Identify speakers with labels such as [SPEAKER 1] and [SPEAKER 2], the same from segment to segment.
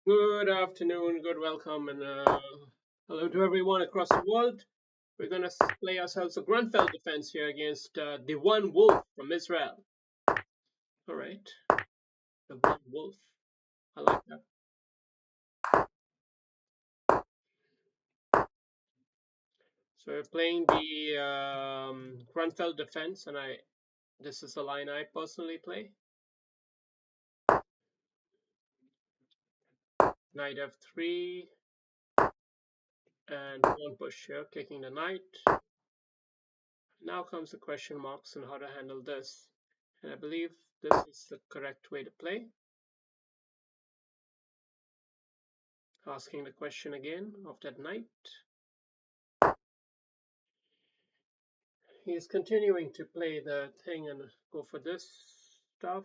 [SPEAKER 1] Good afternoon, good welcome, and hello to everyone across the world. We're going to play ourselves a Grunfeld defense here against the One Wolf from Israel. All right, the One Wolf. I like that. So we're playing the Grunfeld defense, and this is the line I personally play. Knight f3, and pawn push here, kicking the knight. Now comes the question marks on how to handle this. And I believe this is the correct way to play. Asking the question again of that knight. He's continuing to play the thing and go for this stuff.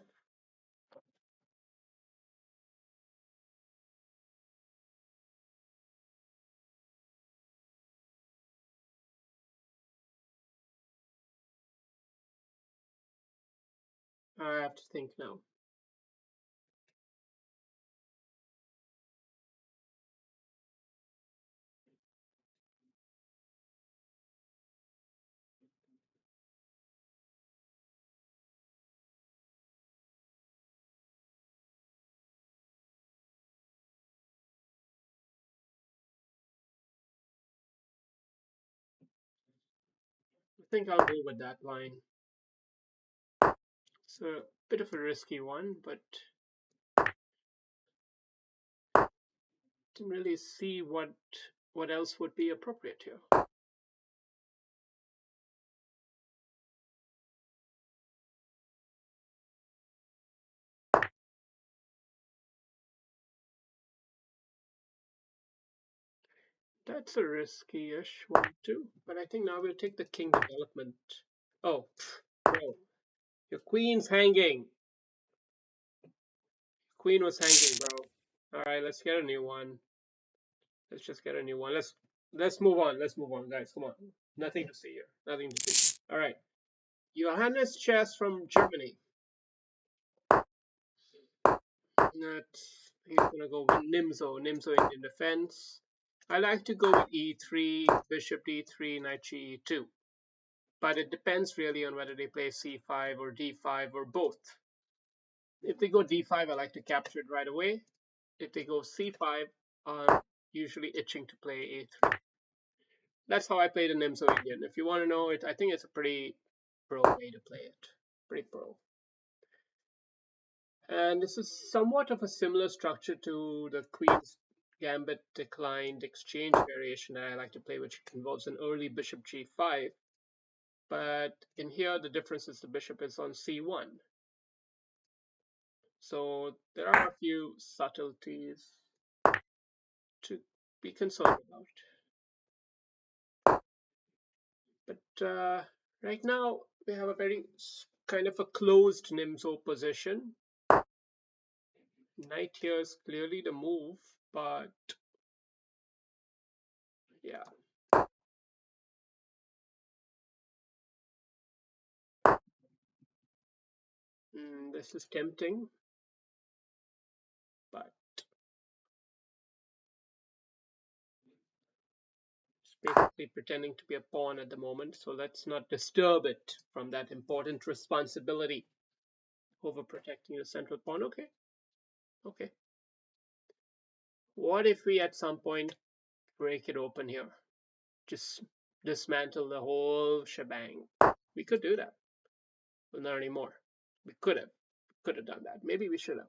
[SPEAKER 1] I have to think now. I think I'll go with that line. It's a bit of a risky one, but didn't really see what else would be appropriate here. That's a risky-ish one too, but I think now we'll take the king development. Oh, bro, your queen's hanging. Queen was hanging, bro. All right, let's get a new one. Let's just get a new one. Let's move on. Let's move on, guys. Come on. Nothing to see here. Nothing to see. All right. Johannes Chess from Germany. He's gonna go with Nimzo. Nimzo Indian defense. I like to go with E3, Bishop D3, Knight G2. But it depends really on whether they play C5 or D5 or both. If they go D5, I like to capture it right away. If they go C5, I'm usually itching to play A3. That's how I play the Nimzo Indian. If you want to know it, I think it's a pretty pro way to play it. Pretty pro. And this is somewhat of a similar structure to the Queen's Gambit declined exchange variation that I like to play, which involves an early bishop g5. But in here, the difference is the bishop is on c1. So there are a few subtleties to be concerned about. But right now, we have a very kind of a closed Nimzo position. Knight here is clearly the move, but yeah. This is tempting, but it's basically pretending to be a pawn at the moment, so let's not disturb it from that important responsibility over protecting the central pawn. Okay. Okay. What if we at some point break it open here? Just dismantle the whole shebang. We could do that. Well, not anymore. We could have done that. Maybe we should have.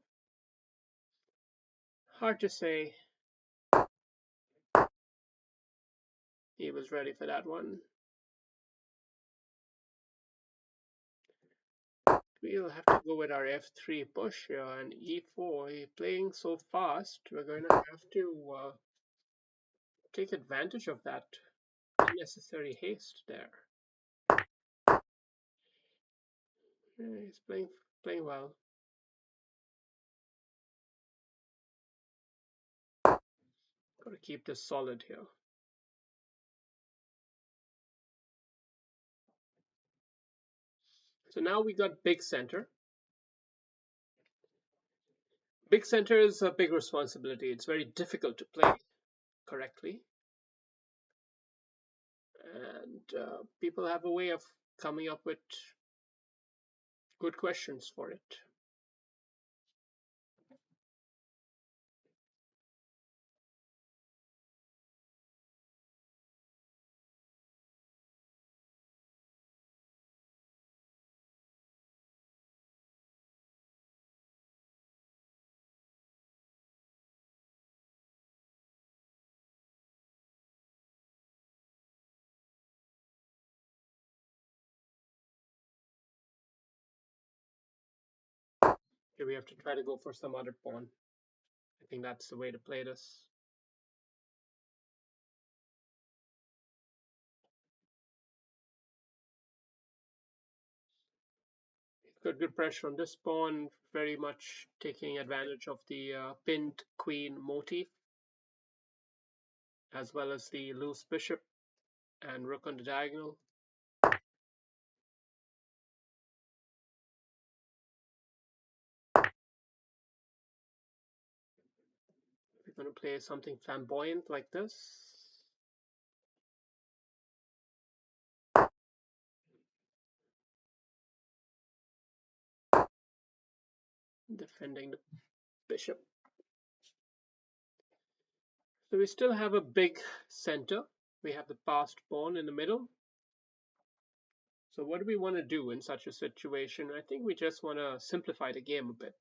[SPEAKER 1] Hard to say. He was ready for that one. We'll have to go with our f3 push here and e4. He's playing so fast, we're going to have to take advantage of that unnecessary haste there. Yeah, he's playing well. Got to keep this solid here. So now we got big center. Big center is a big responsibility. It's very difficult to play correctly, and people have a way of coming up with good questions for it. Here we have to try to go for some other pawn. I think that's the way to play this. Got good pressure on this pawn, very much taking advantage of the pinned queen motif, as well as the loose bishop and rook on the diagonal. We're going to play something flamboyant like this. Defending the bishop. So we still have a big center. We have the passed pawn in the middle. So what do we want to do in such a situation? I think we just want to simplify the game a bit.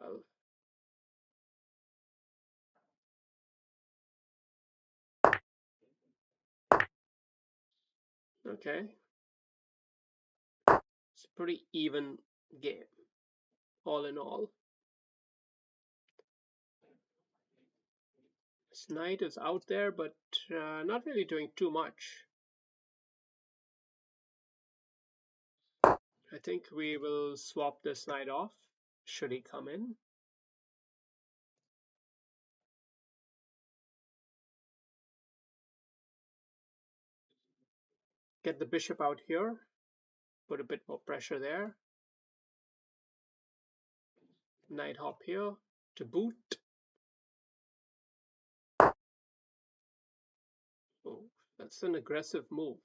[SPEAKER 1] Well, okay. It's a pretty even game, all in all. This knight is out there, but not really doing too much. I think we will swap this knight off, should he come in. Get the bishop out here, put a bit more pressure there. Knight hop here to boot. Oh, that's an aggressive move.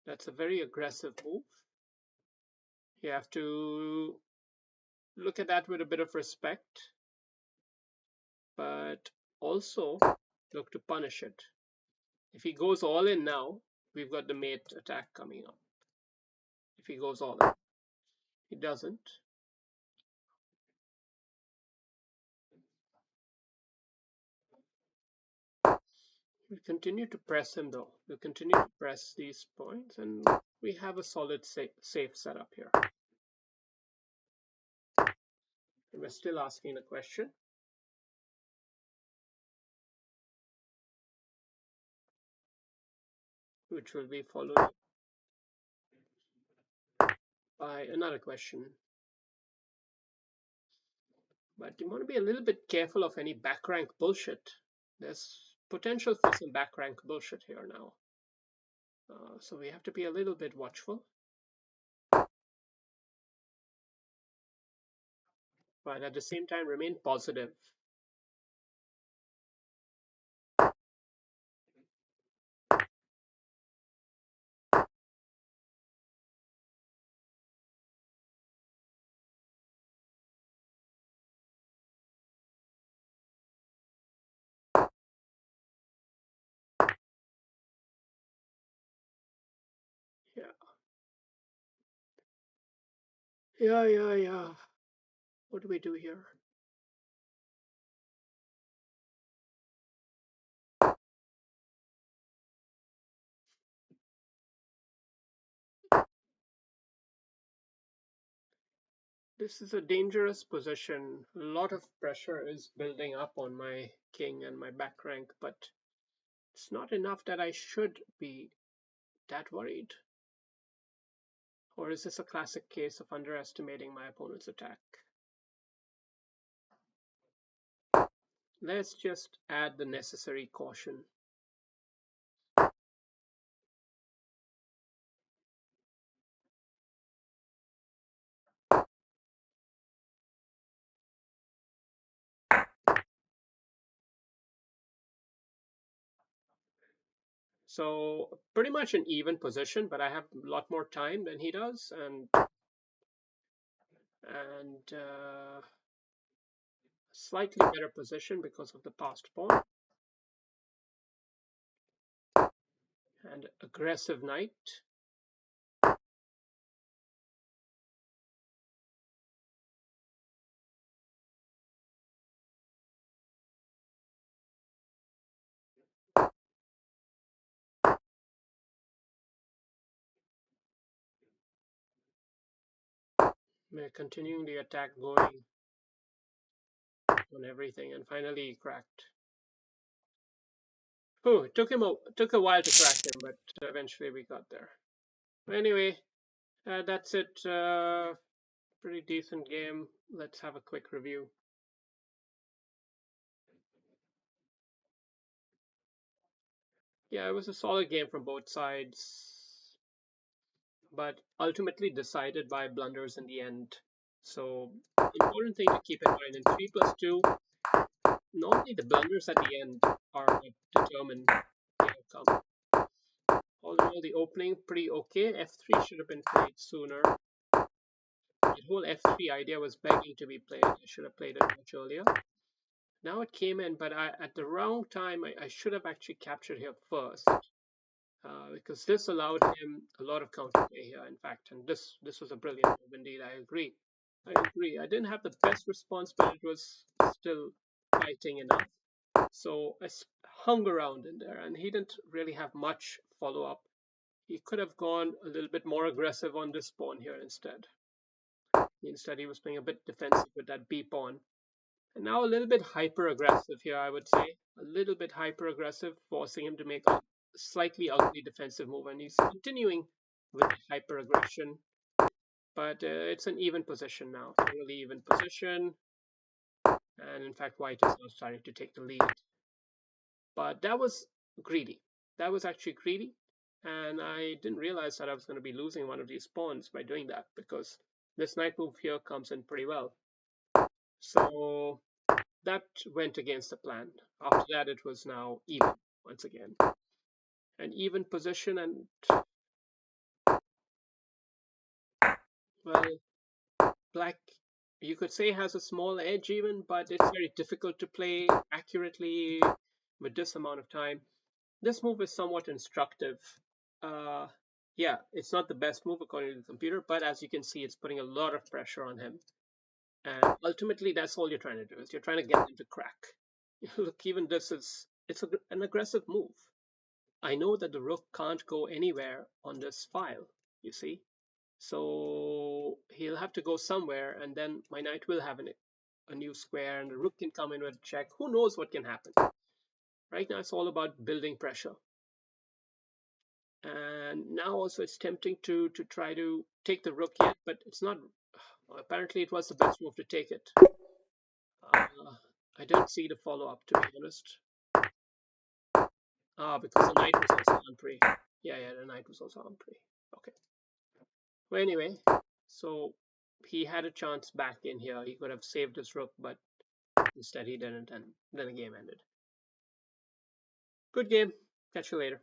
[SPEAKER 1] That's a very aggressive move. You have to look at that with a bit of respect, but also look to punish it. If he goes all in now, we've got the mate attack coming up. If he goes all in, he doesn't. We continue to press him though. We'll continue to press these points, and we have a solid safe setup here. And we're still asking the question. Which will be followed by another question. But you want to be a little bit careful of any back rank bullshit. There's potential for some back rank bullshit here now. So we have to be a little bit watchful. But at the same time, remain positive. Yeah. Yeah. What do we do here? This is a dangerous position. A lot of pressure is building up on my king and my back rank, but it's not enough that I should be that worried. Or is this a classic case of underestimating my opponent's attack? Let's just add the necessary caution. So pretty much an even position, but I have a lot more time than he does, and slightly better position because of the passed pawn and aggressive knight. We're continuing the attack going on everything, and finally he cracked. Oh, it took a while to crack him, but eventually we got there. Anyway, that's it. Pretty decent game. Let's have a quick review. Yeah, it was a solid game from both sides, but ultimately decided by blunders in the end. So, important thing to keep in mind in 3 plus 2, normally the blunders at the end are what determine the outcome. All in all, the opening pretty okay. F3 should have been played sooner. The whole F3 idea was begging to be played. I should have played it much earlier. Now it came in, but at the wrong time, I should have actually captured here first. Because this allowed him a lot of counterplay here, in fact, and this was a brilliant move indeed. I agree. I agree. I didn't have the best response, but it was still fighting enough. So I hung around in there, and he didn't really have much follow up. He could have gone a little bit more aggressive on this pawn here instead. Instead, he was playing a bit defensive with that B pawn. And now a little bit hyper aggressive here, I would say. A little bit hyper aggressive, forcing him to make a slightly ugly defensive move. And he's continuing with hyper aggression. But it's an even position now, thoroughly even position. And in fact, white is now starting to take the lead. But that was greedy. That was actually greedy. And I didn't realize that I was going to be losing one of these pawns by doing that, because this knight move here comes in pretty well. So that went against the plan. After that, it was now even once again. An even position, and well, black, you could say, has a small edge even, but it's very difficult to play accurately with this amount of time. This move is somewhat instructive. Uh, yeah, it's not the best move according to the computer, but as you can see, it's putting a lot of pressure on him. And ultimately, that's all you're trying to do, is you're trying to get him to crack. Look, even this is, an aggressive move. I know that the rook can't go anywhere on this file, you see. So he'll have to go somewhere, and then my knight will have a new square, and the rook can come in with a check. Who knows what can happen? Right now, it's all about building pressure. And now also it's tempting to try to take the rook yet, but it's not. Apparently, it was the best move to take it. I don't see the follow-up, to be honest. Because the knight was also on pre. Yeah, the knight was also on pre. Okay. Well, anyway, so he had a chance back in here. He could have saved his rook, but instead he didn't, and then the game ended. Good game. Catch you later.